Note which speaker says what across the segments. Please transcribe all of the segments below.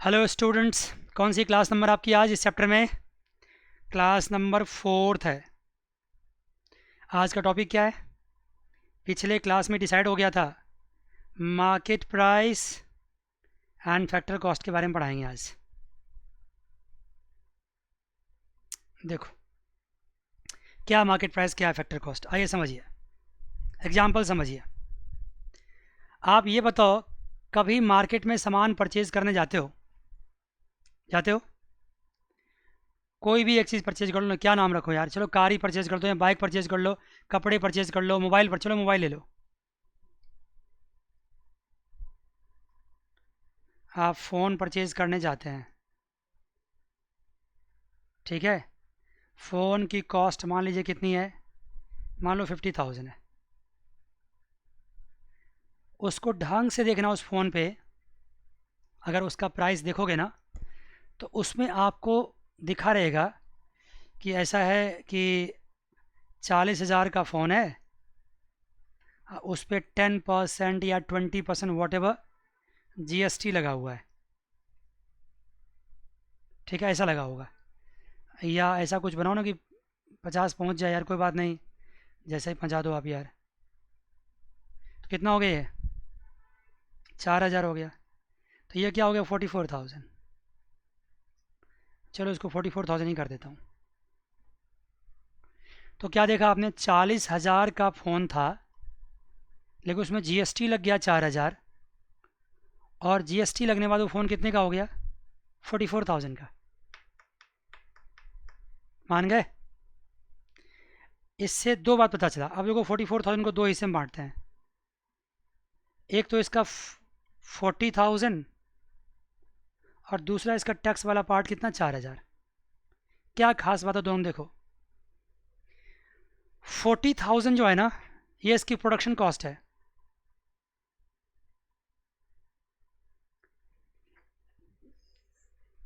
Speaker 1: Hello students, कौन सी class number आपकी आज इस चैप्टर में? क्लास नंबर 4th है। आज का टॉपिक क्या है? पिछले क्लास में डिसाइड हो गया था, market price and factor cost के बारे में पढ़ाएंगे आज। देखो, क्या मार्केट प्राइस, क्या है फैक्टर कॉस्ट, आइए समझिए। एग्जाम्पल समझिए। आप ये बताओ, कभी मार्केट में सामान परचेज करने जाते हो? जाते हो? कोई भी एक चीज़ परचेज कर लो ना, क्या नाम रखो यार, चलो कार ही परचेज कर दो या बाइक परचेज कर लो, कपड़े परचेज कर लो, मोबाइल पर, चलो मोबाइल ले लो। आप फ़ोन परचेज करने जाते हैं, ठीक है। फ़ोन की कॉस्ट मान लीजिए कितनी है, मान लो 50,000 है। उसको ढंग से देखना, उस फ़ोन पे अगर उसका प्राइस देखोगे ना, तो उसमें आपको दिखा रहेगा कि ऐसा है कि 40,000 का फ़ोन है, उस पर 10% या 20% वॉट एवर GST लगा हुआ है, ठीक है, ऐसा लगा होगा। या ऐसा कुछ बनाओ ना कि 50 पहुंच जाए यार, कोई बात नहीं, जैसे ही पहुंचा दो आप यार। तो कितना हो गया ये? 4,000 हो गया। तो ये क्या हो गया? 44,000। चलो इसको 44,000 ही कर देता हूँ। तो क्या देखा आपने, 40,000 का फ़ोन था, लेकिन उसमें GST लग गया 4,000, और GST लगने के बाद वो फ़ोन कितने का हो गया? 44,000 का। मान गए? इससे दो बात पता चला। अब देखो, 44,000 को दो हिस्से में बांटते हैं। एक तो इसका 40,000, और दूसरा इसका टैक्स वाला पार्ट कितना, 4,000। क्या खास बात है दोनों, देखो। 40,000 जो है ना, ये इसकी प्रोडक्शन कॉस्ट है।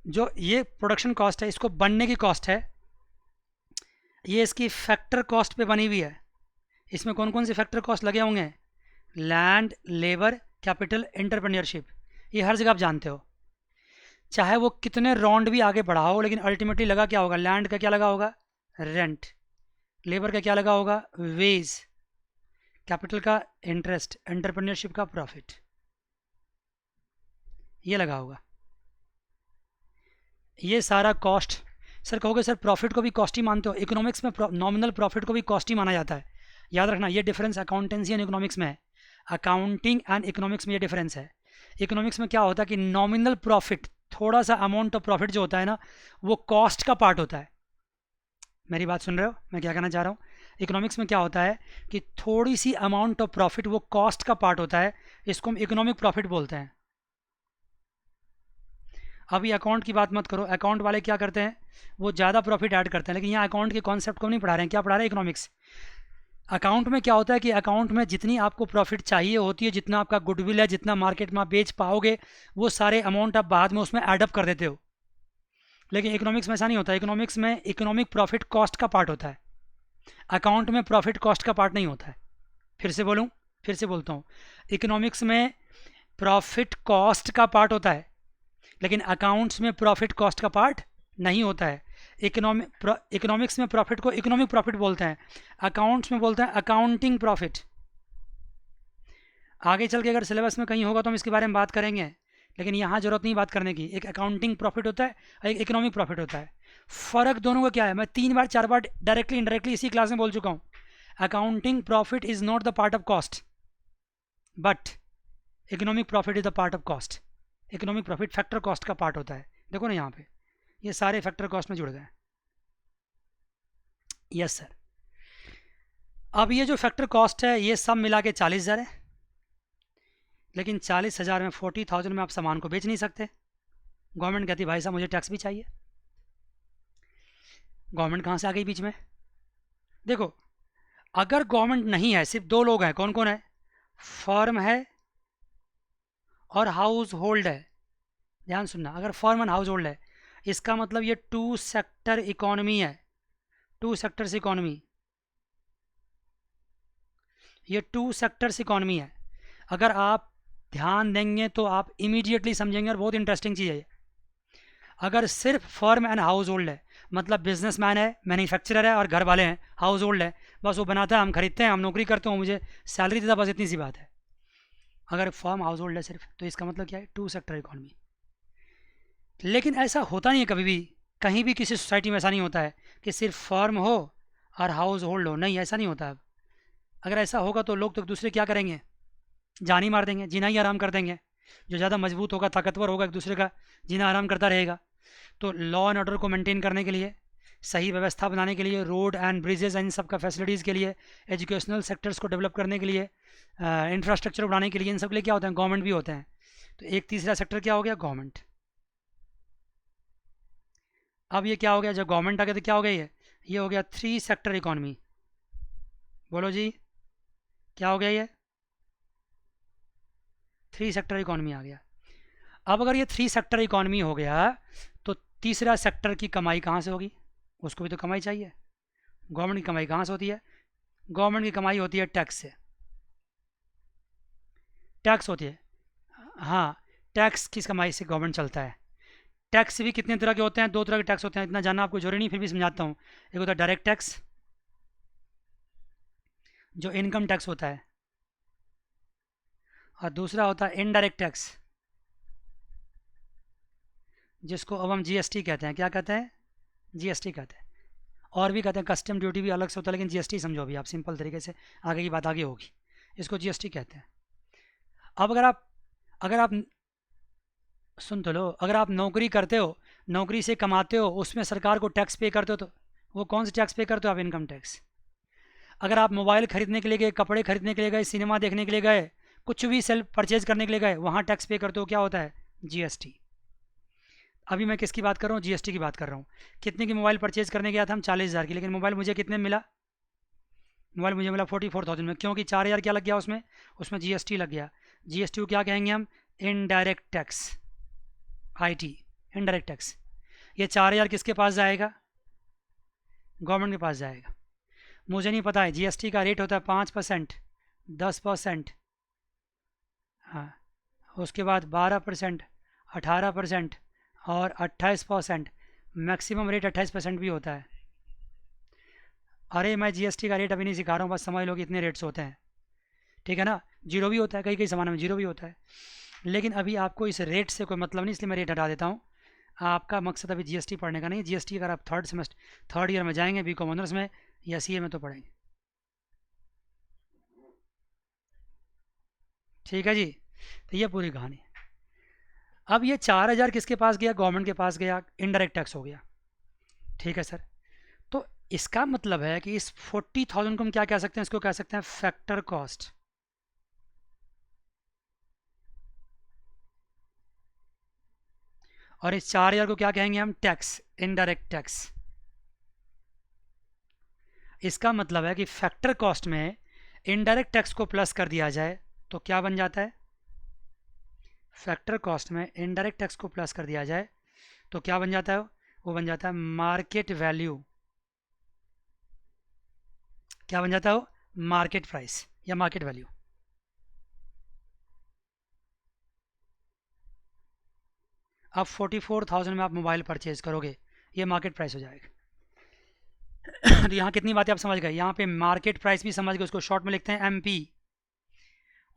Speaker 1: जो ये प्रोडक्शन कॉस्ट है, इसको बनने की कॉस्ट है, ये इसकी फैक्टर कॉस्ट पे बनी हुई है। इसमें कौन कौन से फैक्टर कॉस्ट लगे होंगे? Land, labour, capital, entrepreneurship. ये हर जगह आप जानते हो। चाहे वो कितने राउंड भी आगे बढ़ा हो, लेकिन अल्टीमेटली लगा क्या होगा? लैंड का क्या लगा होगा? रेंट। लेबर का क्या लगा होगा? वेज। कैपिटल का इंटरेस्ट, एंटरप्रेन्योरशिप का प्रॉफिट, ये लगा होगा। ये सारा कॉस्ट। सर कहोगे सर प्रॉफिट को भी कॉस्ट ही मानते हो? इकोनॉमिक्स में नॉमिनल प्रॉफिट को भी कॉस्ट ही माना जाता है। याद रखना, ये डिफरेंस अकाउंटेंसी एंड इकोनॉमिक्स में है। अकाउंटिंग एंड इकोनॉमिक्स में ये डिफरेंस है। इकोनॉमिक्स में क्या होता है कि नॉमिनल प्रॉफिट, थोड़ा सा अमाउंट ऑफ प्रॉफिट जो होता है ना, वो कॉस्ट का पार्ट होता है। मेरी बात सुन रहे हो मैं क्या कहना चाह रहा हूँ? इकोनॉमिक्स में क्या होता है कि थोड़ी सी अमाउंट ऑफ प्रॉफिट वो कॉस्ट का पार्ट होता है, इसको हम इकोनॉमिक प्रॉफिट बोलते हैं। अभी अकाउंट की बात मत करो, अकाउंट वाले क्या करते हैं, वो ज़्यादा प्रॉफिट ऐड करते हैं, लेकिन यहाँ अकाउंट के कॉन्सेप्ट को नहीं पढ़ा रहे हैं। क्या पढ़ा रहे हैं? इकोनॉमिक्स। अकाउंट में क्या होता है कि अकाउंट में जितनी आपको प्रॉफिट चाहिए होती है, जितना आपका गुडविल है, जितना मार्केट में आप बेच पाओगे, वो सारे अमाउंट आप बाद में उसमें एडअप कर देते हो। लेकिन इकोनॉमिक्स में ऐसा नहीं होता। इकोनॉमिक्स में इकोनॉमिक प्रॉफिट कॉस्ट का पार्ट होता है, अकाउंट में प्रॉफिट कॉस्ट का पार्ट नहीं होता है। फिर से बोलूँ, फिर से बोलता हूँ, इकोनॉमिक्स में प्रॉफिट कॉस्ट का पार्ट होता है, लेकिन अकाउंट्स में प्रॉफिट कॉस्ट का पार्ट नहीं होता है। इकोनॉमिक्स में प्रॉफिट को इकोनॉमिक प्रॉफिट बोलते हैं, अकाउंट्स में बोलते हैं अकाउंटिंग प्रॉफिट। आगे चल के अगर सिलेबस में कहीं होगा तो हम इसके बारे में बात करेंगे, लेकिन यहाँ जरूरत नहीं बात करने की। एक अकाउंटिंग प्रॉफिट होता है, एक इकोनॉमिक प्रॉफिट होता है। फ़र्क दोनों का क्या है, मैं 3 बार 4 बार डायरेक्टली इंडायरेक्टली इसी क्लास में बोल चुका हूँ। Accounting profit is not the part of cost, but economic profit is the part of cost. Economic profit factor cost का पार्ट होता है। देखो ना यहाँ पे, ये सारे फैक्टर कॉस्ट में जुड़ गए। Yes sir. अब ये जो फैक्टर कॉस्ट है, ये सब मिला के 40,000 है, लेकिन 40,000 में 40,000 में आप सामान को बेच नहीं सकते। गवर्नमेंट कहती भाई साहब मुझे टैक्स भी चाहिए। गवर्नमेंट कहाँ से आ गई बीच में? देखो, अगर गवर्नमेंट नहीं है, सिर्फ दो लोग हैं, कौन कौन है? फर्म है और हाउस होल्ड है। ध्यान सुनना, अगर फर्म एंड हाउस होल्ड है, इसका मतलब ये टू सेक्टर इकोनॉमी है। टू सेक्टर्स इकोनॉमी, ये टू सेक्टर्स इकोनॉमी है। अगर आप ध्यान देंगे तो आप इमीडिएटली समझेंगे, और बहुत इंटरेस्टिंग चीज़ है ये। अगर सिर्फ फर्म एंड हाउस होल्ड है, मतलब बिजनेसमैन है, मैन्युफैक्चरर है और घर वाले हैं, हाउस होल्ड है, बस वो बनाता है, हम खरीदते हैं, हम नौकरी करते हैं, मुझे सैलरी देता, बस इतनी सी बात है। अगर फर्म हाउस होल्ड है सिर्फ, तो इसका मतलब क्या है, टू सेक्टर इकोनॉमी। लेकिन ऐसा होता नहीं है कभी भी, कहीं भी किसी सोसाइटी में ऐसा नहीं होता है कि सिर्फ फर्म हो और हाउस होल्ड हो, नहीं ऐसा नहीं होता। अब अगर ऐसा होगा तो लोग तो एक दूसरे क्या करेंगे, जान ही मार देंगे, जीना ही आराम कर देंगे। जो ज़्यादा मजबूत होगा, ताकतवर होगा, एक दूसरे का जीना आराम करता रहेगा। तो लॉ एंड ऑर्डर को मेंटेन करने के लिए, सही व्यवस्था बनाने के लिए, रोड एंड ब्रिजेज इन सब का फैसिलिटीज़ के लिए, एजुकेशनल सेक्टर्स को डेवलप करने के लिए, इंफ्रास्ट्रक्चर बनाने के लिए, इन सब के लिए क्या होता है, गवर्नमेंट भी होते हैं। तो एक तीसरा सेक्टर क्या हो गया, गवर्नमेंट। अब ये क्या हो गया, जब गवर्नमेंट आ गया तो क्या हो गया, ये हो गया थ्री सेक्टर इकोनॉमी। बोलो जी, क्या हो गया, ये थ्री सेक्टर इकोनॉमी आ गया। अब अगर ये थ्री सेक्टर इकोनॉमी हो गया, तो तीसरा सेक्टर की कमाई कहाँ से होगी, उसको भी तो कमाई चाहिए। गवर्नमेंट की कमाई कहाँ से होती है, गवर्नमेंट की कमाई होती है टैक्स से, टैक्स होती है। हाँ, टैक्स की कमाई से गवर्नमेंट चलता है। टैक्स भी कितने तरह के होते हैं, दो तरह के टैक्स होते हैं, इतना जानना आपको जरूरी नहीं, फिर भी समझाता हूँ। एक होता है डायरेक्ट टैक्स, जो इनकम टैक्स होता है, और दूसरा होता है इनडायरेक्ट टैक्स, जिसको अब हम जीएसटी कहते हैं। क्या कहते हैं, जीएसटी कहते हैं। और भी कहते हैं, कस्टम ड्यूटी भी अलग से होता है, लेकिन जीएसटी समझो अभी आप सिंपल तरीके से, आगे की बात आगे होगी। इसको जीएसटी कहते हैं। अब अगर आप सुन तो लो, अगर आप नौकरी करते हो, नौकरी से कमाते हो, उसमें सरकार को टैक्स पे करते हो, तो वो कौन सा टैक्स पे करते हो आप, इनकम टैक्स। अगर आप मोबाइल खरीदने के लिए गए, कपड़े खरीदने के लिए गए, सिनेमा देखने के लिए गए, कुछ भी सेल्फ परचेज करने के लिए गए, वहाँ टैक्स पे करते हो, क्या होता है, जीएसटी। अभी मैं किसकी बात कर रहा हूँ, जीएसटी की बात कर रहा हूँ। कितने की मोबाइल परचेज करने गया था हम, 40,000 की, लेकिन मोबाइल मुझे कितने में मिला, मोबाइल मुझे मिला 44,000 में, क्योंकि 4,000 क्या लग गया उसमें, उसमें जीएसटी लग गया। जीएसटी को क्या कहेंगे हम, indirect tax, IT, indirect tax. ये 4,000 किसके पास जाएगा, गवर्नमेंट के पास जाएगा। मुझे नहीं पता है, जीएसटी का रेट होता है 5%, 10%, हाँ, उसके बाद 12%, 18% और 28%, मैक्सिमम रेट 28% भी होता है। अरे मैं जीएसटी का रेट अभी नहीं सिखा रहा हूँ, बस समझ लो कि इतने रेट्स होते हैं, ठीक है ना। जीरो भी होता है, कई कई सामानों में जीरो भी होता है, लेकिन अभी आपको इस रेट से कोई मतलब नहीं, इसलिए मैं रेट हटा देता हूँ। आपका मकसद अभी जीएसटी पढ़ने का नहीं। जीएसटी अगर आप थर्ड ईयर में जाएंगे, बीकॉम ऑनर्स में या सीए में, तो पढ़ेंगे, ठीक है जी। तो ये पूरी कहानी। अब ये 4,000 किसके पास गया, गवर्नमेंट के पास गया, इनडायरेक्ट टैक्स हो गया, ठीक है सर। तो इसका मतलब है कि इस 40,000 को हम क्या कह सकते हैं, इसको कह सकते हैं फैक्टर कॉस्ट। और इस 4,000 को क्या कहेंगे हम, टैक्स, इनडायरेक्ट टैक्स। इसका मतलब है कि फैक्टर कॉस्ट में इनडायरेक्ट टैक्स को प्लस कर दिया जाए तो क्या बन जाता है, फैक्टर कॉस्ट में इनडायरेक्ट टैक्स को प्लस कर दिया जाए तो क्या बन जाता है, वो बन जाता है मार्केट वैल्यू। क्या बन जाता है वो, मार्केट प्राइस या मार्केट वैल्यू। अब 44,000 में आप मोबाइल परचेज करोगे, ये मार्केट प्राइस हो जाएगा। तो यहाँ कितनी बातें आप समझ गए, यहाँ पे मार्केट प्राइस भी समझ गए, उसको शॉर्ट में लिखते हैं एमपी।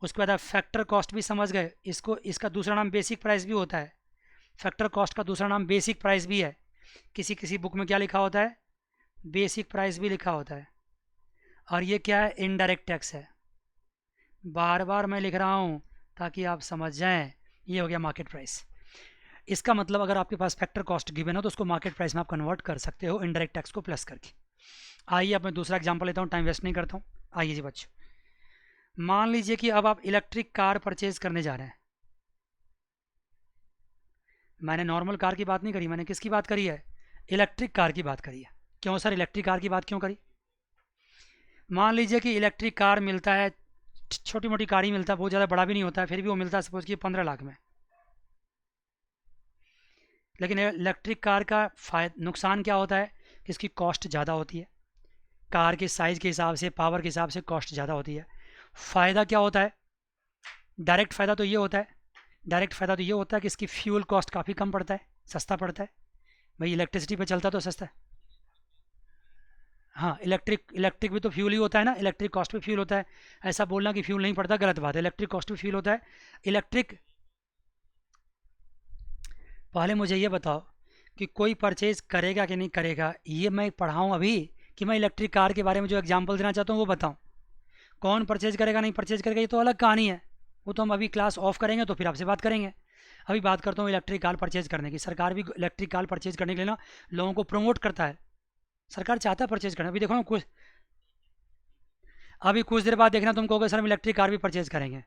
Speaker 1: उसके बाद आप फैक्टर कॉस्ट भी समझ गए, इसको, इसका दूसरा नाम बेसिक प्राइस भी होता है। फैक्टर कॉस्ट का दूसरा नाम बेसिक प्राइस भी है। किसी किसी बुक में क्या लिखा होता है, बेसिक प्राइस भी लिखा होता है। और ये क्या है, इनडायरेक्ट टैक्स है। बार बार मैं लिख रहा हूँ ताकि आप समझ जाएं। ये हो गया मार्केट प्राइस। इसका मतलब अगर आपके पास फैक्टर कॉस्ट गिवन हो तो उसको मार्केट प्राइस में आप कन्वर्ट कर सकते हो, इनडायरेक्ट टैक्स को प्लस करके। आइए अब मैं दूसरा एग्जांपल लेता हूँ, टाइम वेस्ट नहीं करता हूँ। आइए जी बच्चों, मान लीजिए कि अब आप इलेक्ट्रिक कार परचेज करने जा रहे हैं। मैंने नॉर्मल कार की बात नहीं करी, मैंने किसकी बात करी है, इलेक्ट्रिक कार की बात करी है। क्यों सर, इलेक्ट्रिक कार की बात क्यों करी। मान लीजिए कि इलेक्ट्रिक कार मिलता है, छोटी मोटी कार ही मिलता है, बहुत ज़्यादा बड़ा भी नहीं होता है, फिर भी वो मिलता है सपोज कि 15 लाख में। लेकिन इलेक्ट्रिक कार का नुकसान क्या होता है कि इसकी कॉस्ट ज़्यादा होती है, कार के साइज़ के हिसाब से, पावर के हिसाब से कॉस्ट ज़्यादा होती है। फ़ायदा क्या होता है, डायरेक्ट फ़ायदा तो ये होता है, डायरेक्ट फ़ायदा तो ये होता है कि इसकी फ्यूल कॉस्ट काफ़ी कम पड़ता है, सस्ता पड़ता है भाई, इलेक्ट्रिसिटी पे चलता तो सस्ता है। हाँ, इलेक्ट्रिक भी तो फ्यूल ही होता है ना, इलेक्ट्रिक कॉस्ट भी फ्यूल होता है। ऐसा बोलना कि फ्यूल नहीं पड़ता गलत बात है, इलेक्ट्रिक कॉस्ट भी फ्यूल होता है। इलेक्ट्रिक, पहले मुझे ये बताओ कि कोई परचेज करेगा कि नहीं करेगा, ये मैं पढ़ाऊँ अभी, कि मैं इलेक्ट्रिक कार के बारे में जो एग्जांपल देना चाहता हूँ वो बताऊँ। कौन परचेज करेगा नहीं परचेज करेगा ये तो अलग कहानी है, वो तो हम अभी क्लास ऑफ करेंगे तो फिर आपसे बात करेंगे। अभी बात करता हूँ इलेक्ट्रिक कार परचेज करने की। सरकार भी इलेक्ट्रिक कार परचेज करने के लिए ना लोगों को प्रमोट करता है, सरकार चाहता है परचेज करना। अभी देखो ना अभी कुछ देर बाद देखना तुम कहोगे सर हम इलेक्ट्रिक कार भी परचेज करेंगे।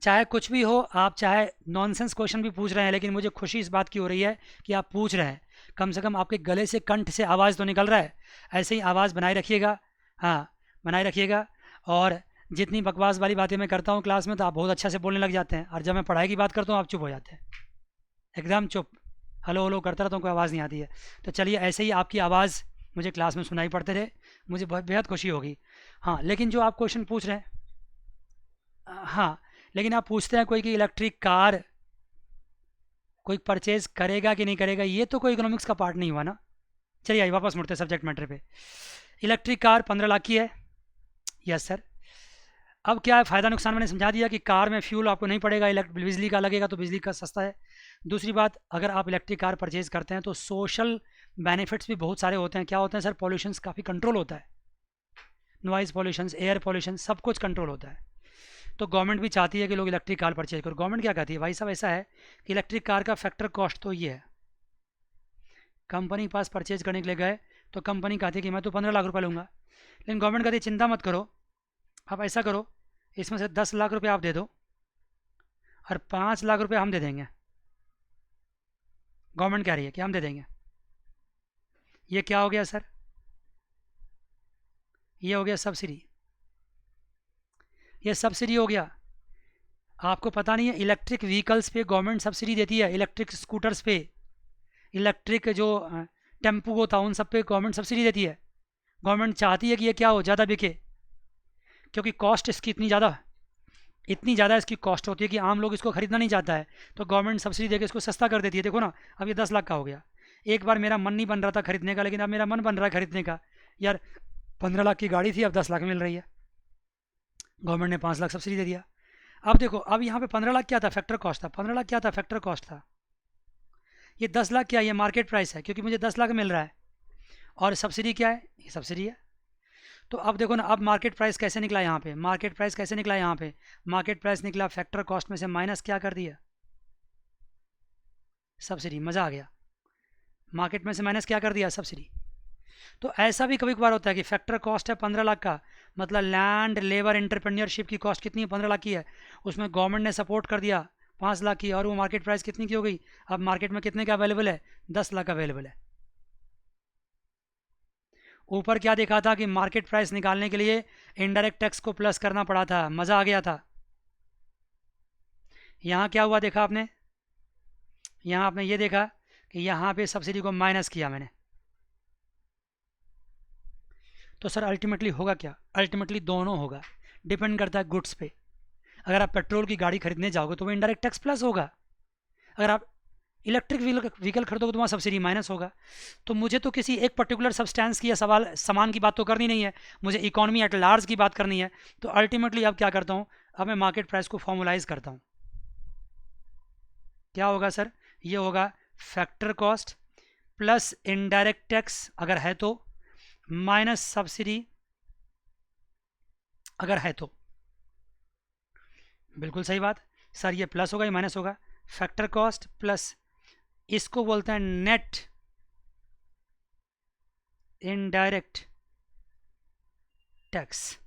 Speaker 1: चाहे कुछ भी हो, आप चाहे नॉनसेंस क्वेश्चन भी पूछ रहे हैं, लेकिन मुझे खुशी इस बात की हो रही है कि आप पूछ रहे हैं, कम से कम आपके गले से कंठ से आवाज़ तो निकल रहा है। ऐसे ही आवाज़ बनाए रखिएगा, हाँ बनाए रखिएगा। और जितनी बकवास वाली बातें मैं करता हूँ क्लास में तो आप बहुत अच्छा से बोलने लग जाते हैं, और जब मैं पढ़ाई की बात करता हूँ आप चुप हो जाते हैं, एकदम चुप, हलो हलो करता रहता हूँ, कोई आवाज़ नहीं आती है। तो चलिए ऐसे ही आपकी आवाज़ मुझे क्लास में सुनाई पड़ते रहे, मुझे बहुत बेहद खुशी होगी। हाँ लेकिन जो आप क्वेश्चन पूछ रहे हैं, हाँ लेकिन आप पूछते हैं कोई कि इलेक्ट्रिक कार कोई परचेज करेगा कि नहीं करेगा, ये तो कोई इकोनॉमिक्स का पार्ट नहीं हुआ ना। चलिए आइए वापस मुड़ते सब्जेक्ट मैटर पे। इलेक्ट्रिक कार 15 लाख की है, यस सर। अब क्या है, फ़ायदा नुकसान मैंने समझा दिया कि कार में फ्यूल आपको नहीं पड़ेगा, बिजली का लगेगा तो बिजली का सस्ता है। दूसरी बात, अगर आप इलेक्ट्रिक कार परचेज़ करते हैं तो सोशल बेनिफिट्स भी बहुत सारे होते हैं। क्या होते हैं सर, पॉल्यूशन काफ़ी कंट्रोल होता है, नॉइज़ पॉल्यूशन, एयर पॉल्यूशन, सब कुछ कंट्रोल होता है। तो गवर्नमेंट भी चाहती है कि लोग इलेक्ट्रिक कार परचेज करो। गवर्नमेंट क्या कहती है भाई साहब, ऐसा है कि इलेक्ट्रिक कार का फैक्टर कॉस्ट तो ये है, कंपनी के पास परचेज करने के लिए गए तो कंपनी कहती है कि मैं तो 15 लाख रुपये लूँगा, लेकिन गवर्नमेंट कहती है चिंता मत करो, आप ऐसा करो इसमें से 10 लाख रुपये आप दे दो और 5 लाख रुपये हम दे देंगे। गवर्नमेंट कह रही है कि हम दे देंगे। ये क्या हो गया सर, ये हो गया सब्सिडी, ये सब्सिडी हो गया। आपको पता नहीं है, इलेक्ट्रिक व्हीकल्स पे गवर्नमेंट सब्सिडी देती है, इलेक्ट्रिक स्कूटर्स पे, इलेक्ट्रिक जो टेम्पू होता है उन सब पे गवर्नमेंट सब्सिडी देती है। गवर्नमेंट चाहती है कि ये क्या हो, ज़्यादा बिके, क्योंकि कॉस्ट इसकी इतनी ज़्यादा इसकी कॉस्ट होती है कि आम लोग इसको खरीदना नहीं चाहता है, तो गवर्नमेंट सब्सिडी देकर इसको सस्ता कर देती है। देखो ना, अब ये 10 लाख का हो गया। एक बार मेरा मन नहीं बन रहा था खरीदने का, लेकिन अब मेरा मन बन रहा है खरीदने का। यार 15 लाख की गाड़ी थी, अब 10 लाख मिल रही है, गवर्नमेंट ने 5 लाख सब्सिडी दे दिया। अब देखो, अब यहाँ पे 15 लाख क्या था, फैक्टर कॉस्ट था, 15 लाख क्या था, फैक्टर कॉस्ट था। ये 10 लाख क्या है, ये मार्केट प्राइस है, क्योंकि मुझे 10 लाख मिल रहा है। और सब्सिडी क्या है, ये सब्सिडी है। तो अब देखो ना, अब मार्केट प्राइस कैसे निकला यहाँ पे, मार्केट प्राइस कैसे निकला यहाँ पे, मार्केट प्राइस निकला फैक्टर कॉस्ट में से माइनस क्या कर दिया, सब्सिडी। मज़ा आ गया, मार्केट में से माइनस क्या कर दिया, सब्सिडी। तो ऐसा भी कभी कभार होता है कि फैक्टर कॉस्ट है 15 लाख का, मतलब लैंड लेबर एंटरप्रेन्योरशिप की कॉस्ट कितनी है, 15 लाख की है, उसमें गवर्नमेंट ने सपोर्ट कर दिया 5 लाख की, और वो मार्केट प्राइस कितनी की हो गई, अब मार्केट में कितने का अवेलेबल है, 10 लाख अवेलेबल है। ऊपर क्या देखा था कि मार्केट प्राइस निकालने के लिए इनडायरेक्ट टैक्स को प्लस करना पड़ा था, मज़ा आ गया था। यहाँ क्या हुआ देखा आपने, यहाँ आपने ये देखा कि यहाँ पे सब्सिडी को माइनस किया मैंने। तो सर अल्टीमेटली होगा क्या, अल्टीमेटली दोनों होगा, डिपेंड करता है गुड्स पे। अगर आप पेट्रोल की गाड़ी खरीदने जाओगे तो वो इनडायरेक्ट टैक्स प्लस होगा, अगर आप इलेक्ट्रिक व्हीकल खरीदोगे तो वहाँ सब्सिडी माइनस होगा। तो मुझे तो किसी एक पर्टिकुलर सब्सटेंस की या सामान की बात तो करनी नहीं है, मुझे इकोनॉमी एट लार्ज की बात करनी है। तो अल्टीमेटली अब क्या करता हूँ, अब मैं मार्केट प्राइस को फॉर्मुलाइज करता हूँ। क्या होगा सर, ये होगा factor cost plus indirect tax अगर है तो, माइनस सब्सिडी अगर है तो। बिल्कुल सही बात सर, ये प्लस होगा या माइनस होगा, फैक्टर कॉस्ट प्लस, इसको बोलते हैं net indirect tax,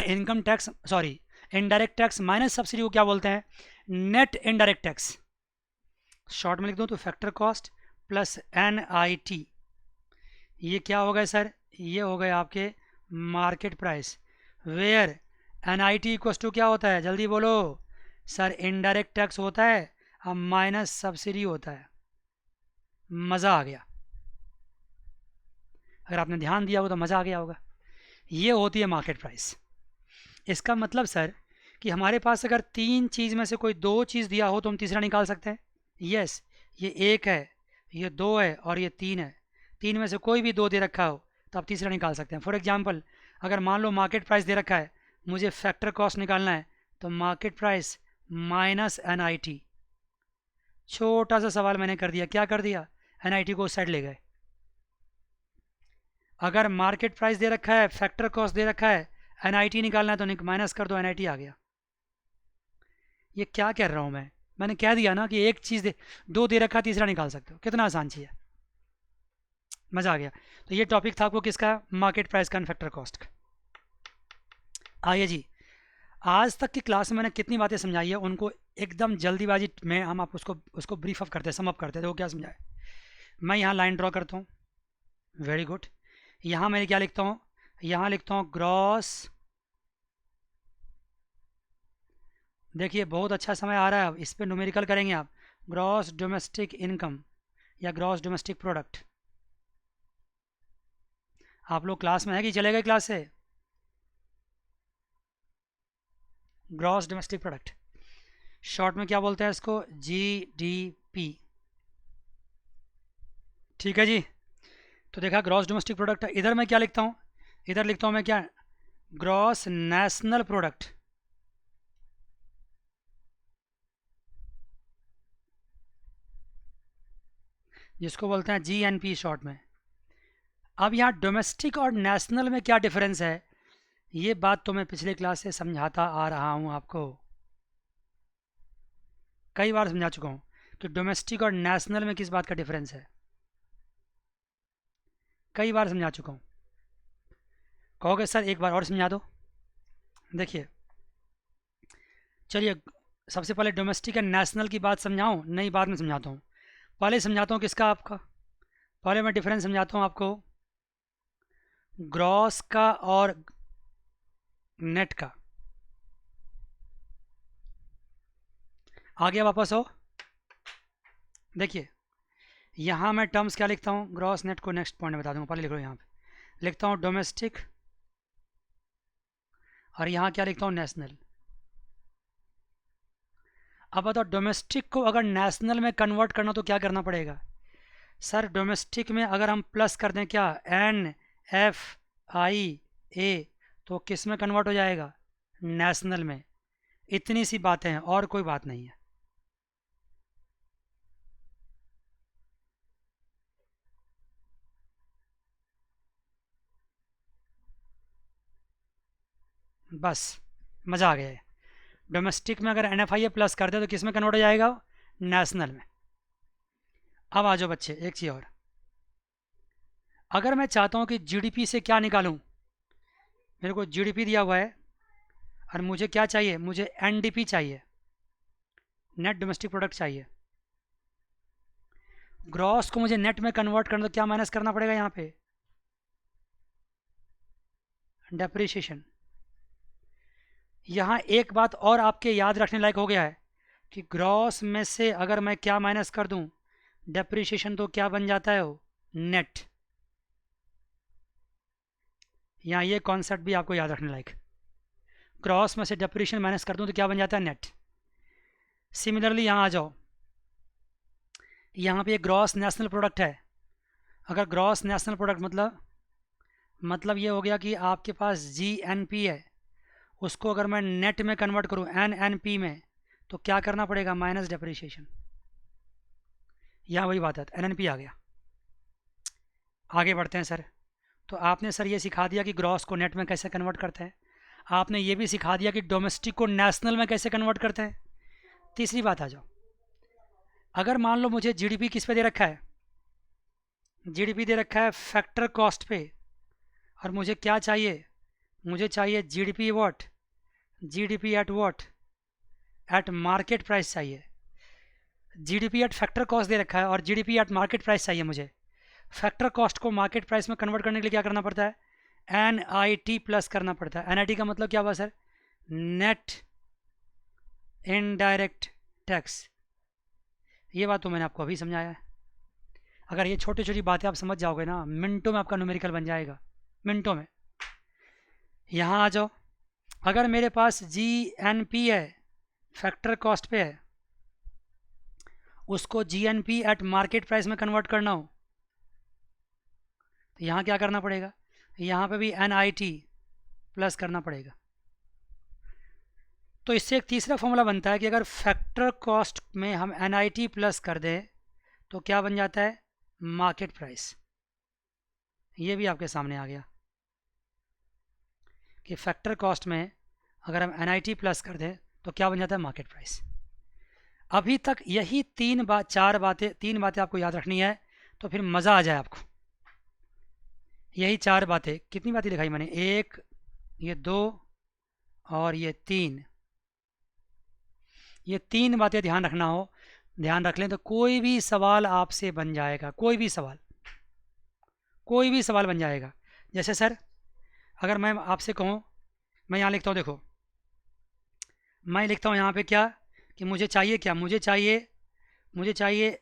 Speaker 1: income tax, sorry indirect tax minus subsidy को क्या बोलते हैं, नेट इनडायरेक्ट टैक्स। शॉर्ट में लिख दूँ तो फैक्टर कॉस्ट प्लस NIT, ये क्या हो गए सर, ये हो गए आपके market price, where NIT equals to क्या होता है, जल्दी बोलो सर, इनडायरेक्ट टैक्स होता है, अब माइनस सब्सिडी होता है। मज़ा आ गया, अगर आपने ध्यान दिया होगा तो मज़ा आ गया होगा। ये होती है मार्केट प्राइस। इसका मतलब सर कि हमारे पास अगर 3 चीज़ में से कोई 2 चीज़ दिया हो तो हम तीसरा निकाल सकते हैं, यस, ये 1 है, ये 2 है और ये 3 है। 3 में से कोई भी 2 दे रखा हो तो आप तीसरा निकाल सकते हैं। फॉर एग्जांपल, अगर मान लो मार्केट प्राइस दे रखा है, मुझे फैक्टर कॉस्ट निकालना है, तो मार्केट प्राइस माइनस NIT। छोटा सा सवाल मैंने कर दिया, क्या कर दिया, NIT को उस साइड ले गए। अगर मार्केट प्राइस दे रखा है, फैक्टर कॉस्ट दे रखा है, NIT निकालना है तो माइनस कर दो, NIT आ गया। ये क्या कह रहा हूँ मैंने कह दिया ना कि एक चीज़ दे, 2 दे रखा, तीसरा निकाल सकते हो। कितना आसान चीज़ है, मज़ा आ गया। तो ये टॉपिक था आपको किसका, मार्केट प्राइस का, फैक्टर कॉस्ट का। आइए जी, आज तक की क्लास में मैंने कितनी बातें समझाई है उनको एकदम जल्दीबाजी में हम आप उसको ब्रीफ अप करते हैं, सम अप करते हैं। देखो क्या समझाए। मैं यहाँ लाइन ड्रॉ करता हूँ, वेरी गुड। यहाँ मैं क्या लिखता हूँ, यहाँ लिखता हूँ ग्रॉस। देखिए बहुत अच्छा समय आ रहा है, अब इस पर न्यूमेरिकल करेंगे आप। ग्रॉस डोमेस्टिक इनकम या ग्रॉस डोमेस्टिक प्रोडक्ट। आप लोग क्लास में है कि चले गए क्लास से? ग्रॉस डोमेस्टिक प्रोडक्ट, शॉर्ट में क्या बोलते हैं इसको, GDP। ठीक है जी। तो देखा ग्रॉस डोमेस्टिक प्रोडक्ट है। इधर मैं क्या लिखता हूँ, इधर लिखता हूँ मैं क्या, ग्रॉस नेशनल प्रोडक्ट। जिसको बोलते हैं GNP शॉर्ट में। अब यहाँ डोमेस्टिक और नेशनल में क्या डिफरेंस है, ये बात तो मैं पिछले क्लास से समझाता आ रहा हूँ आपको, कई बार समझा चुका हूँ कि डोमेस्टिक और नेशनल में किस बात का डिफरेंस है, कई बार समझा चुका हूँ। कहोगे सर एक बार और समझा दो। देखिए चलिए, सबसे पहले डोमेस्टिक एंड नेशनल की बात समझाऊँ, नई बात में समझाता हूँ। पहले समझाता हूँ किसका, आपका, पहले मैं डिफरेंस समझाता हूँ आपको ग्रॉस का और नेट का। आगे वापस हो, देखिए यहाँ मैं टर्म्स क्या लिखता हूँ, ग्रॉस नेट को नेक्स्ट पॉइंट में बता दूंगा, पहले लिख लो। यहाँ पे लिखता हूँ डोमेस्टिक और यहाँ क्या लिखता हूँ, नेशनल। अब बताओ डोमेस्टिक को अगर नेशनल में कन्वर्ट करना तो क्या करना पड़ेगा। सर डोमेस्टिक में अगर हम प्लस कर दें क्या, NFIA, तो किस में कन्वर्ट हो जाएगा, नेशनल में। इतनी सी बातें हैं और कोई बात नहीं है। बस मज़ा आ गया है। डोमेस्टिक में अगर NFIA प्लस कर दे तो किस में कन्वर्ट हो जाएगा, नेशनल में। अब आ जाओ बच्चे, एक चीज़ और, अगर मैं चाहता हूँ कि GDP से क्या निकालूँ, मेरे को GDP दिया हुआ है और मुझे क्या चाहिए, मुझे NDP चाहिए, नेट डोमेस्टिक प्रोडक्ट चाहिए। ग्रॉस को मुझे नेट में कन्वर्ट करना तो क्या माइनस करना पड़ेगा, यहाँ पे डेप्रिसिएशन। यहाँ एक बात और आपके याद रखने लायक हो गया है कि ग्रॉस में से अगर मैं क्या माइनस कर दूं, डेप्रिसिएशन, तो क्या बन जाता है वो, नेट। यहाँ ये कॉन्सेप्ट भी आपको याद रखने लायक, ग्रॉस में से डेप्रिसिएशन माइनस कर दूं तो क्या बन जाता है, नेट। सिमिलरली यहाँ आ जाओ, यहाँ पे ग्रॉस नेशनल प्रोडक्ट है। अगर ग्रॉस नेशनल प्रोडक्ट मतलब ये हो गया कि आपके पास GNP है, उसको अगर मैं नेट में कन्वर्ट करूँ NNP में, तो क्या करना पड़ेगा, माइनस डेप्रिसिएशन। यहाँ वही बात है, NNP आ गया। आगे बढ़ते हैं सर। तो आपने सर ये सिखा दिया कि ग्रॉस को नेट में कैसे कन्वर्ट करते हैं, आपने ये भी सिखा दिया कि डोमेस्टिक को नेशनल में कैसे कन्वर्ट करते हैं। तीसरी बात आ जाओ, अगर मान लो मुझे GDP किस पे दे रखा है, GDP दे रखा है फैक्टर कॉस्ट पे, और मुझे क्या चाहिए, मुझे चाहिए GDP what, GDP at what, eight market price चाहिए। GDP एट फैक्टर कॉस्ट दे रखा है और GDP एट मार्केट प्राइस चाहिए मुझे। फैक्टर कॉस्ट को मार्केट प्राइस में कन्वर्ट करने के लिए क्या करना पड़ता है, NIT प्लस करना पड़ता है। NIT का मतलब क्या हुआ सर, नेट इनडायरेक्ट टैक्स। ये बात तो मैंने आपको अभी समझाया है। अगर ये छोटी छोटी बातें आप समझ जाओगे ना, मिनटों में आपका न्यूमेरिकल बन जाएगा, मिनटों में। यहाँ आ जाओ, अगर मेरे पास GNP है, फैक्टर कॉस्ट पे है, उसको GNP एट मार्केट प्राइस में कन्वर्ट करना हो तो यहाँ क्या करना पड़ेगा, यहाँ पे भी NIT प्लस करना पड़ेगा। तो इससे एक तीसरा फॉर्मूला बनता है कि अगर फैक्टर कॉस्ट में हम NIT प्लस कर दें तो क्या बन जाता है, मार्केट प्राइस। ये भी आपके सामने आ गया कि फैक्टर कॉस्ट में अगर हम NIT प्लस कर दें तो क्या बन जाता है, मार्केट प्राइस। अभी तक यही तीन बातें आपको याद रखनी है तो फिर मज़ा आ जाए आपको। यही 4 बातें, कितनी बातें दिखाई मैंने, 1, ये 2 और ये 3, ये 3 बातें ध्यान रखना हो, ध्यान रख लें तो कोई भी सवाल आपसे बन जाएगा, कोई भी सवाल बन जाएगा। जैसे सर अगर मैं आपसे कहूँ, मैं यहाँ लिखता हूँ, देखो मैं लिखता हूँ यहाँ पे क्या कि मुझे चाहिए क्या, मुझे चाहिए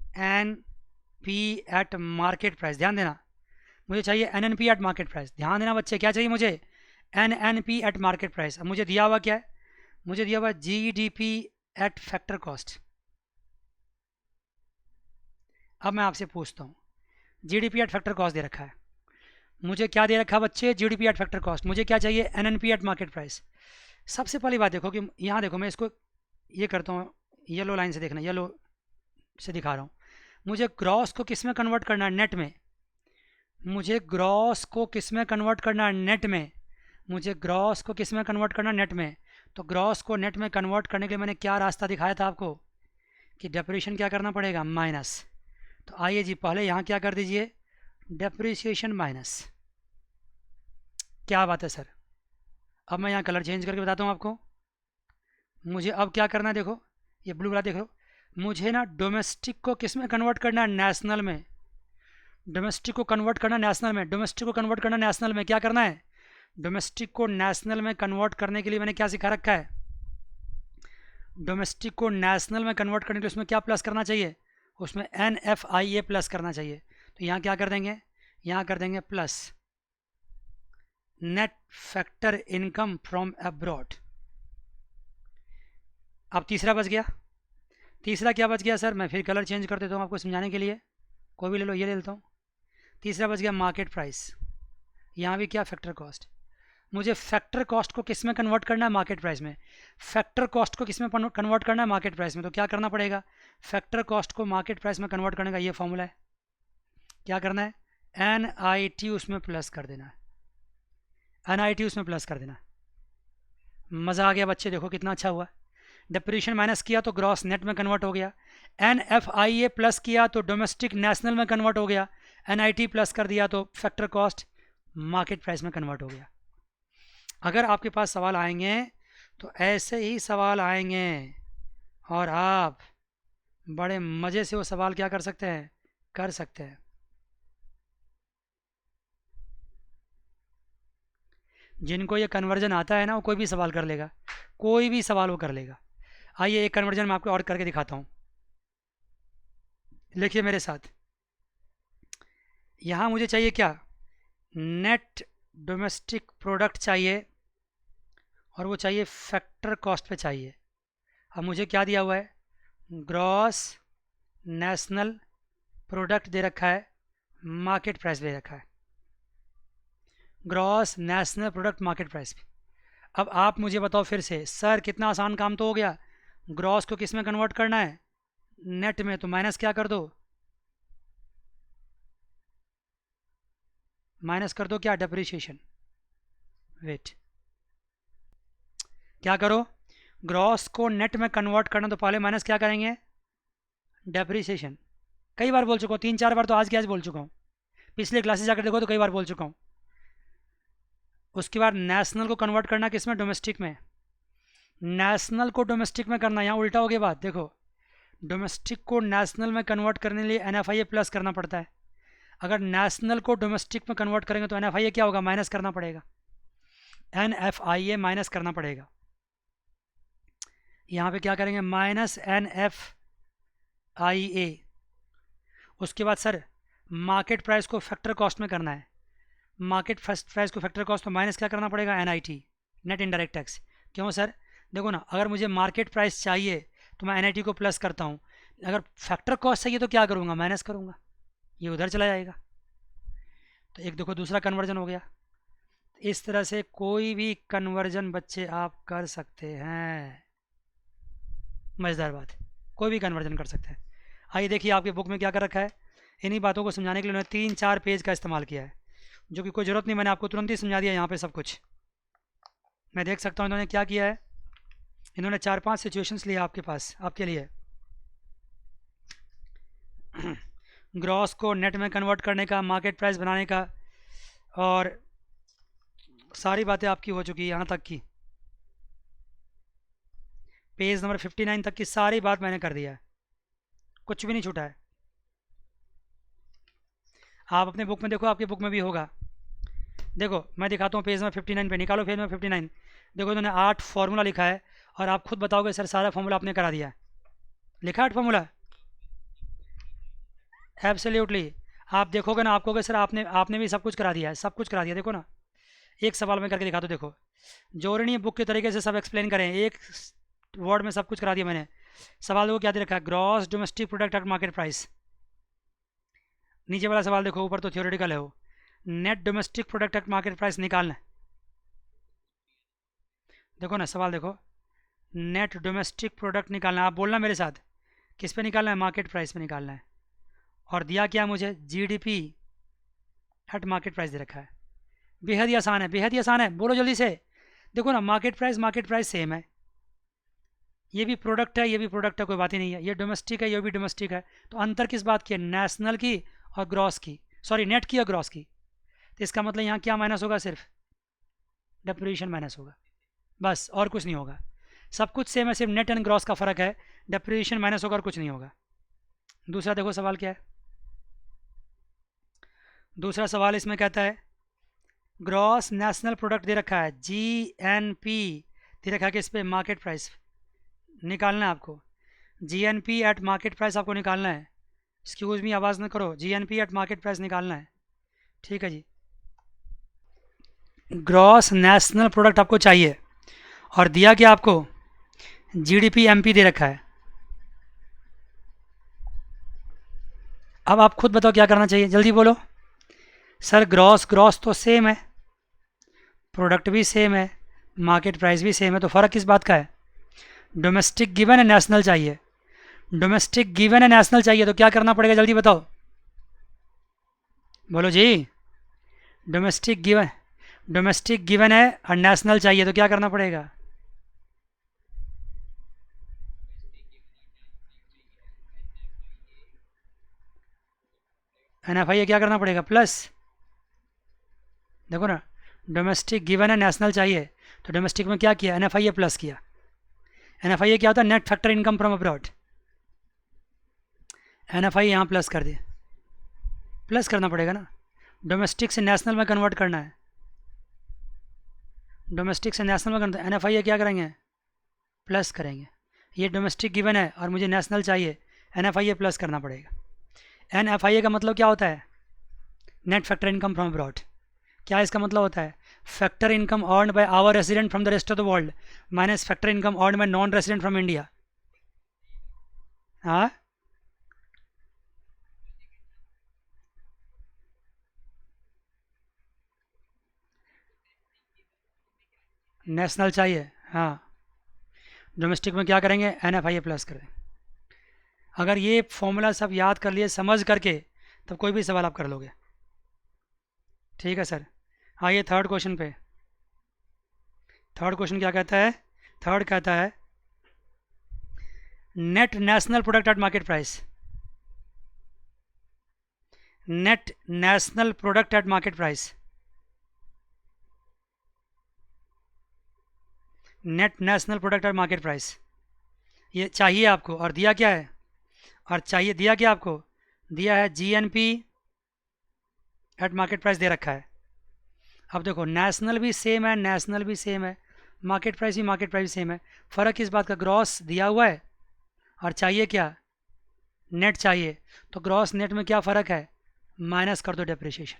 Speaker 1: NNP एट मार्केट प्राइस। ध्यान देना, मुझे चाहिए NNP एट मार्केट प्राइस। ध्यान देना बच्चे, क्या चाहिए मुझे, NNP एट मार्केट प्राइस। अब मुझे दिया हुआ क्या है, मुझे दिया हुआ GDP एट फैक्टर कॉस्ट। अब मैं आपसे पूछता हूँ, GDP एट फैक्टर कॉस्ट दे रखा है, मुझे क्या दे रखा है बच्चे, GDP एट फैक्टर कॉस्ट। मुझे क्या चाहिए, NNP एट मार्केट प्राइस। सबसे पहली बात देखो कि यहाँ देखो, मैं इसको ये करता हूँ, येलो लाइन से देखना, येलो से दिखा रहा हूँ। मुझे ग्रॉस को किस में कन्वर्ट करना है, नेट में। मुझे ग्रॉस को किस में कन्वर्ट करना है, नेट में। मुझे ग्रॉस को किस में कन्वर्ट करना है, नेट में। तो ग्रॉस को नेट में कन्वर्ट करने के लिए मैंने क्या रास्ता दिखाया था आपको कि डेप्रिसिएशन क्या करना पड़ेगा, माइनस। तो आइए जी पहले यहाँ क्या कर दीजिए, डेप्रिसिएशन माइनस। क्या बात है सर। अब मैं यहाँ कलर चेंज करके बताता हूँ आपको। मुझे अब क्या करना है, देखो ये ब्लू वाला देखो, मुझे ना डोमेस्टिक को किस में कन्वर्ट करना है, नेशनल में। डोमेस्टिक को कन्वर्ट करना नेशनल में, डोमेस्टिक को कन्वर्ट करना नेशनल में। क्या करना है, डोमेस्टिक को नेशनल में कन्वर्ट करने के लिए मैंने क्या सिखा रखा है, डोमेस्टिक को नेशनल में कन्वर्ट करने के लिए उसमें क्या प्लस करना चाहिए, उसमें NFIA प्लस करना चाहिए। तो यहाँ क्या कर देंगे, यहाँ कर देंगे plus net factor income from abroad. अब तीसरा बच गया, तीसरा क्या बच गया सर, मैं फिर कलर चेंज कर देता हूँ आपको समझाने के लिए, कोई भी ले लो, ये ले लेता हूँ। तीसरा बच गया मार्केट प्राइस। यहाँ भी क्या, फैक्टर कॉस्ट। मुझे फैक्टर कॉस्ट को किस में कन्वर्ट करना है, मार्केट प्राइस में। फैक्टर कॉस्ट को किस में कन्वर्ट करना है, मार्केट प्राइस में। तो क्या करना पड़ेगा, फैक्टर कॉस्ट को मार्केट प्राइस में कन्वर्ट करने का ये फॉर्मूला है। क्या करना है, NIT उसमें प्लस कर देना है, NIT उसमें प्लस कर देना। मज़ा आ गया बच्चे, देखो कितना अच्छा हुआ। डेप्रिसिएशन माइनस किया तो ग्रॉस नेट में कन्वर्ट हो गया, NFIA प्लस किया तो डोमेस्टिक नेशनल में कन्वर्ट हो गया, NIT प्लस कर दिया तो फैक्टर कॉस्ट मार्केट प्राइस में कन्वर्ट हो गया। अगर आपके पास सवाल आएंगे तो ऐसे ही सवाल आएंगे और आप बड़े मज़े से वो सवाल क्या कर सकते हैं, कर सकते हैं। जिनको ये कन्वर्जन आता है ना, वो कोई भी सवाल कर लेगा, कोई भी सवाल वो कर लेगा। आइए एक कन्वर्जन मैं आपको और करके दिखाता हूँ, लिखिए मेरे साथ। यहाँ मुझे चाहिए क्या, नेट डोमेस्टिक प्रोडक्ट चाहिए और वो चाहिए फैक्टर कॉस्ट पे चाहिए। अब मुझे क्या दिया हुआ है, ग्रॉस नेशनल प्रोडक्ट दे रखा है, मार्केट प्राइस दे रखा है, gross national product market price. अब आप मुझे बताओ फिर से, सर कितना आसान काम तो हो गया, ग्रॉस को किस में कन्वर्ट करना है, नेट में। तो माइनस क्या कर दो, माइनस कर दो क्या, डेप्रिसिएशन। वेट, क्या करो, ग्रॉस को नेट में कन्वर्ट करना तो पहले माइनस क्या करेंगे, डेप्रिसिएशन। कई बार बोल चुका हूँ, 3-4 बार तो आज के आज बोल चुका हूँ, पिछले क्लासेस जाकर देखो तो कई बार बोल चुका हूँ। उसके बाद नेशनल को कन्वर्ट करना किस में, डोमेस्टिक में। नेशनल को डोमेस्टिक में करना, यहाँ उल्टा हो गया बात, देखो डोमेस्टिक को नेशनल में कन्वर्ट करने के लिए NFIA प्लस करना पड़ता है। अगर नेशनल को डोमेस्टिक में कन्वर्ट करेंगे तो NFIA क्या होगा, माइनस करना पड़ेगा, NFIA माइनस करना पड़ेगा। यहाँ पे क्या करेंगे, माइनस NFIA। उसके बाद सर मार्केट प्राइस को फैक्टर कॉस्ट में करना है, मार्केट प्राइस को फैक्टर कॉस्ट तो माइनस क्या करना पड़ेगा, NIT नेट इनडायरेक्ट टैक्स। क्यों सर, देखो ना, अगर मुझे मार्केट प्राइस चाहिए तो मैं NIT को प्लस करता हूँ, अगर फैक्टर कॉस्ट चाहिए तो क्या करूँगा, माइनस करूँगा, ये उधर चला जाएगा। तो एक देखो दूसरा कन्वर्जन हो गया। इस तरह से कोई भी कन्वर्जन बच्चे आप कर सकते हैं। मज़ेदार बात है, कोई भी कन्वर्जन कर सकते हैं। आइए देखिए आपके बुक में क्या कर रखा है। इन्हीं बातों को समझाने के लिए उन्होंने 3-4 पेज का इस्तेमाल किया है, जो कि कोई ज़रूरत नहीं, मैंने आपको तुरंत ही समझा दिया यहाँ पे सब कुछ। मैं देख सकता हूँ इन्होंने क्या किया है। इन्होंने 4-5 सिचुएशंस लिए आपके पास, आपके लिए। ग्रॉस को नेट में कन्वर्ट करने का, मार्केट प्राइस बनाने का, और सारी बातें आपकी हो चुकी है यहाँ तक की। पेज नंबर 59 तक की सारी बात मैंने कर दिया है, कुछ भी नहीं छूटा है। आप अपने बुक में देखो, आपके बुक में भी होगा। देखो मैं दिखाता हूँ, पेज नंबर 59 पे निकालो, पेज नंबर 59। देखो इन्होंने 8 फार्मूला लिखा है, और आप खुद बताओगे सर सारा फार्मूला आपने करा दिया है। लिखा 8 फार्मूला? एब्सोल्युटली। आप देखोगे ना, आपको सर आपने भी सब कुछ करा दिया है, सब कुछ करा दिया। देखो ना, एक सवाल में करके दिखा दो। देखो जोड़नी बुक के तरीके से सब एक्सप्लेन करें, एक वर्ड में सब कुछ करा दिया मैंने। सवाल देखो क्या दे रखा है, gross domestic product at market price. नीचे वाला सवाल देखो, ऊपर तो थियोरेटिकल है वो। Net domestic product at market price निकालना है। देखो ना सवाल देखो, नेट डोमेस्टिक प्रोडक्ट निकालना है। आप बोलना मेरे साथ, किस पे निकालना है, मार्केट प्राइस पे निकालना है। और दिया क्या मुझे, जीडीपी एट मार्केट प्राइस दे रखा है। बेहद ही आसान है, बेहद ही आसान है, बोलो जल्दी से। देखो ना, मार्केट प्राइस सेम है। ये भी प्रोडक्ट है, ये भी प्रोडक्ट है, कोई बात ही नहीं है। ये डोमेस्टिक है, ये भी डोमेस्टिक है। तो अंतर किस बात की है, नेशनल की और ग्रॉस की, सॉरी नेट की और ग्रॉस की। तो इसका मतलब यहाँ क्या माइनस होगा, सिर्फ डेप्रिसिएशन माइनस होगा, बस और कुछ नहीं होगा। सब कुछ सेम है, सिर्फ नेट एंड ग्रॉस का फ़र्क है। डेप्रिसिएशन माइनस होगा और कुछ नहीं होगा। दूसरा देखो सवाल क्या है। दूसरा सवाल इसमें कहता है, ग्रॉस नेशनल प्रोडक्ट दे रखा है, जीएनपी दे रखा है, किस पे, मार्केट प्राइस निकालना है आपको। जीएनपी एट मार्केट प्राइस आपको निकालना है। एक्सक्यूज मी, आवाज़ न करो, जीएनपी एट मार्केट प्राइस निकालना है। ठीक है जी, ग्रॉस नेशनल प्रोडक्ट आपको चाहिए, और दिया क्या आपको, जीडीपी एमपी दे रखा है। अब आप खुद बताओ क्या करना चाहिए, जल्दी बोलो। सर ग्रॉस तो सेम है, प्रोडक्ट भी सेम है, मार्केट प्राइस भी सेम है, तो फ़र्क किस बात का है। डोमेस्टिक गिवन है, नेशनल चाहिए। डोमेस्टिक गिवन है, नेशनल चाहिए, तो क्या करना पड़ेगा, जल्दी बताओ, बोलो जी। डोमेस्टिक गिवन है और नेशनल चाहिए, तो क्या करना पड़ेगा। एनएफआईए क्या करना पड़ेगा, प्लस। देखो ना, डोमेस्टिक गिवन है, नेशनल चाहिए, तो डोमेस्टिक में क्या किया, एनएफआईए प्लस किया। एनएफआईए क्या होता है, net factor income from abroad. NFIA यहाँ प्लस कर दिए, प्लस करना पड़ेगा ना, डोमेस्टिक से नेशनल में कन्वर्ट करना है। डोमेस्टिक से नेशनल में कन्वर्ट, एनएफआईए क्या करेंगे, प्लस करेंगे। ये डोमेस्टिक गिवन है और मुझे नेशनल चाहिए, एनएफआईए प्लस करना पड़ेगा। एनएफआईए का मतलब क्या होता है, net factor income from abroad. क्या इसका मतलब होता है, factor income earn by our resident from the rest of the world minus factor income earn by non resident from India. हाँ, नेशनल चाहिए, हाँ। डोमेस्टिक में क्या करेंगे, एनएफआईए प्लस करें। अगर ये फॉर्मूला सब याद कर लिए समझ करके, तब कोई भी सवाल आप कर लोगे। ठीक है सर, आइए थर्ड क्वेश्चन पे। थर्ड क्वेश्चन क्या कहता है, थर्ड कहता है, net national product at market price. Net national product at market price, net national product at market price, ये चाहिए आपको। और दिया क्या है, और चाहिए दिया क्या आपको, दिया है जीएनपी एट मार्केट प्राइस दे रखा है। अब देखो, नेशनल भी सेम है, नेशनल भी सेम है, मार्केट प्राइस भी सेम है। फ़र्क किस बात का, ग्रॉस दिया हुआ है और चाहिए क्या, नेट चाहिए। तो ग्रॉस नेट में क्या फ़र्क है, माइनस कर दो डेप्रिसिएशन।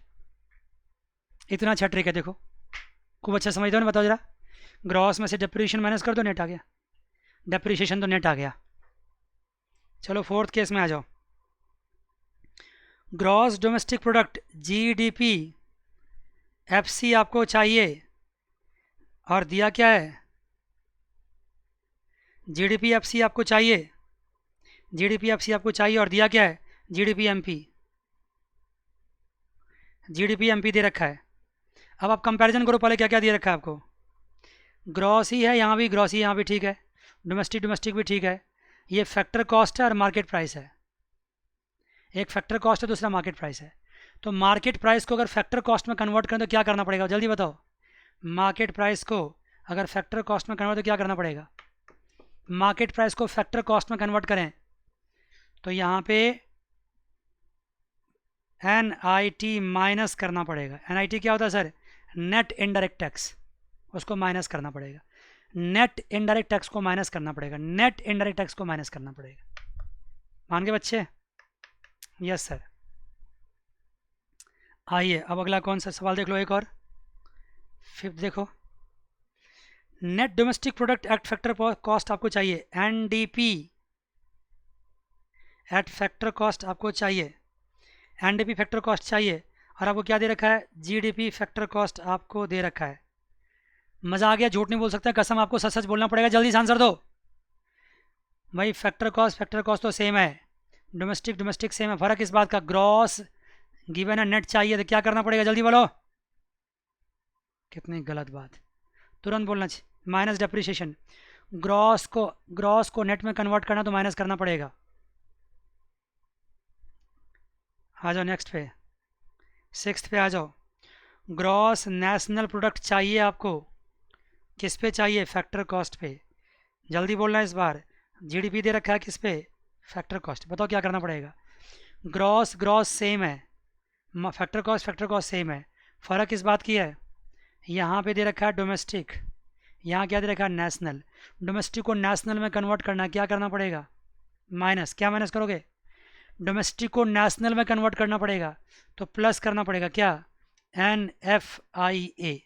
Speaker 1: इतना अच्छा ट्रिक है, देखो खूब अच्छा समझ दो ना, बताओ जरा। ग्रॉस में से डेप्रिसिएशन माइनस कर दो, नेट आ गया। डेप्रिसिएशन तो नेट आ गया। चलो फोर्थ केस में आ जाओ। Gross domestic product GDP FC आपको चाहिए और दिया क्या है, जीडीपी एफसी आपको चाहिए, जीडीपी एफसी आपको चाहिए और दिया क्या है, जीडीपी एमपी, जीडीपी एमपी दे रखा है। अब आप कंपैरिजन करो पहले क्या क्या दे रखा है आपको। ग्रॉस ही है यहाँ भी, ग्रॉस ही यहाँ भी ठीक है, डोमेस्टिक डोमेस्टिक भी ठीक है। ये फैक्टर कॉस्ट है और मार्केट प्राइस है, एक फैक्टर कॉस्ट है दूसरा मार्केट प्राइस है। तो मार्केट प्राइस को अगर फैक्टर कॉस्ट में कन्वर्ट करें तो क्या करना पड़ेगा, जल्दी बताओ। मार्केट प्राइस को अगर फैक्टर कॉस्ट में कन्वर्ट तो क्या करना पड़ेगा, मार्केट प्राइस को फैक्टर कॉस्ट में कन्वर्ट करें तो यहाँ पे NIT माइनस करना पड़ेगा। NIT क्या होता है सर, नेट इनडायरेक्ट टैक्स, उसको माइनस करना पड़ेगा। नेट इनडायरेक्ट टैक्स को माइनस करना पड़ेगा, नेट इनडायरेक्ट टैक्स को माइनस करना पड़ेगा। मान के बच्चे, यस सर। आइए अब अगला कौन सा सवाल देख लो, एक और फिफ्थ देखो। Net domestic product at factor cost आपको चाहिए, NDP एट फैक्टर कॉस्ट आपको चाहिए, NDP फैक्टर कॉस्ट चाहिए और आपको क्या दे रखा है, GDP फैक्टर कॉस्ट आपको दे रखा है। मज़ा आ गया, झूठ नहीं बोल सकता, कसम आपको सच सच बोलना पड़ेगा। जल्दी से आंसर दो भाई। फैक्टर कॉस्ट तो सेम है, डोमेस्टिक डोमेस्टिक सेम है, फ़र्क इस बात का ग्रॉस गिवन है, नेट चाहिए तो क्या करना पड़ेगा, जल्दी बोलो। कितनी गलत बात, तुरंत बोलना चाहिए। माइनस डेप्रिसिएशन, ग्रॉस को नेट में कन्वर्ट करना तो माइनस करना पड़ेगा। आ जाओ नेक्स्ट पे, सिक्स्थ पे आ जाओ। ग्रॉस नेशनल प्रोडक्ट चाहिए आपको, किस पे चाहिए, फैक्टर कॉस्ट पे। जल्दी बोलना इस बार। GDP दे रखा है किस पे, फैक्टर कॉस्ट। बताओ क्या करना पड़ेगा। ग्रॉस सेम है, फैक्टर कॉस्ट सेम है, फ़र्क इस बात की है, यहाँ पे दे रखा है डोमेस्टिक, यहाँ क्या दे रखा है, नेशनल। डोमेस्टिक को नेशनल में कन्वर्ट करना, क्या करना पड़ेगा, माइनस। क्या माइनस करोगे, डोमेस्टिक को नेशनल में कन्वर्ट करना पड़ेगा तो प्लस करना पड़ेगा, क्या, NFIA।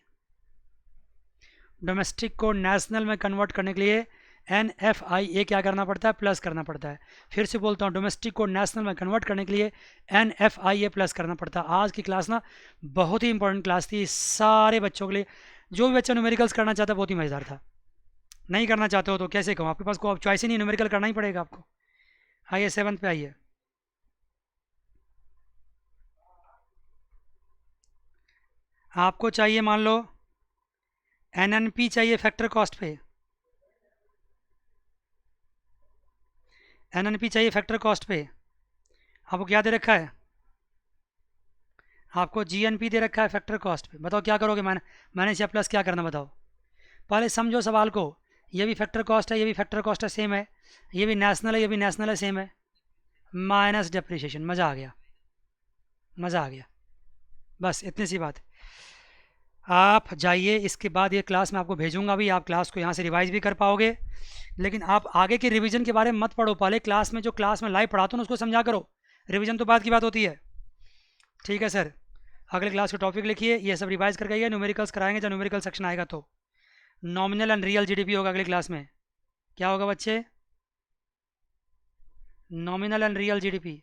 Speaker 1: डोमेस्टिक को नेशनल में कन्वर्ट करने के लिए NFIA क्या करना पड़ता है, प्लस करना पड़ता है। फिर से बोलता हूँ, डोमेस्टिक को नेशनल में कन्वर्ट करने के लिए NFIA प्लस करना पड़ता है। आज की क्लास ना बहुत ही इंपॉर्टेंट क्लास थी सारे बच्चों के लिए। जो भी बच्चा न्यूमेरिकल्स करना चाहता है बहुत ही मज़ेदार था, नहीं करना चाहते हो तो कैसे कहूँ, आपके पास कोई चॉइस ही नहीं, न्यूमेरिकल करना ही पड़ेगा आपको। आइए सेवन्थ पे आइए। आपको चाहिए मान लो NNP चाहिए फैक्टर कॉस्ट पे, NNP चाहिए फैक्टर कॉस्ट पे। आपको क्या दे रखा है, आपको GNP दे रखा है फैक्टर कॉस्ट पे। बताओ क्या करोगे, माइनस या प्लस क्या करना, बताओ। पहले समझो सवाल को, ये भी फैक्टर कॉस्ट है, ये भी फैक्टर कॉस्ट है, सेम है, ये भी नेशनल है, ये भी नेशनल है, सेम है, माइनस डेप्रिसिएशन। मज़ा आ गया, मज़ा आ गया, बस इतनी सी बात। आप जाइए, इसके बाद ये क्लास मैं आपको भेजूंगा भी, आप क्लास को यहाँ से रिवाइज भी कर पाओगे। लेकिन आप आगे के रिवीजन के बारे में मत पढ़ो, पहले क्लास में जो क्लास में लाइव पढ़ाता हूँ उसको समझा करो, रिवीजन तो बाद की बात होती है। ठीक है सर, अगले क्लास के टॉपिक लिखिए, ये सब रिवाइज करके आइए, न्यूमेरिकल्स कराएंगे जब न्यूमेरिकल सेक्शन आएगा तो। नॉमिनल एंड रियल GDP होगा अगली क्लास में। क्या होगा बच्चे, नॉमिनल एंड रियल GDP।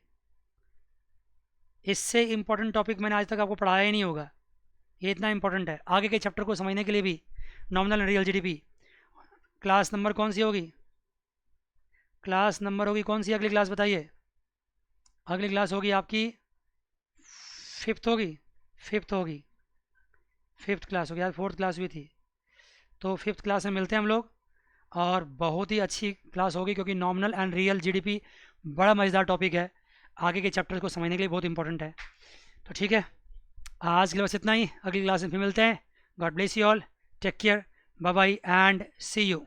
Speaker 1: इससे इंपॉर्टेंट टॉपिक मैंने आज तक आपको पढ़ाया ही नहीं होगा, ये इतना इंपॉर्टेंट है आगे के चैप्टर को समझने के लिए भी। Nominal and real GDP class number कौन सी होगी, क्लास नंबर होगी कौन सी अगली क्लास बताइए। अगली क्लास होगी आपकी फिफ्थ होगी, फिफ्थ क्लास होगी, आज फोर्थ क्लास हुई थी, तो फिफ्थ क्लास में मिलते हैं हम लोग। और बहुत ही अच्छी क्लास होगी क्योंकि नॉमिनल एंड रियल GDP बड़ा मज़ेदार टॉपिक है, आगे के चैप्टर को समझने के लिए बहुत इंपॉर्टेंट है। तो ठीक है, आज के लिए बस इतना ही, अगली क्लास में फिर मिलते हैं। God bless you all, take care, bye bye and see you.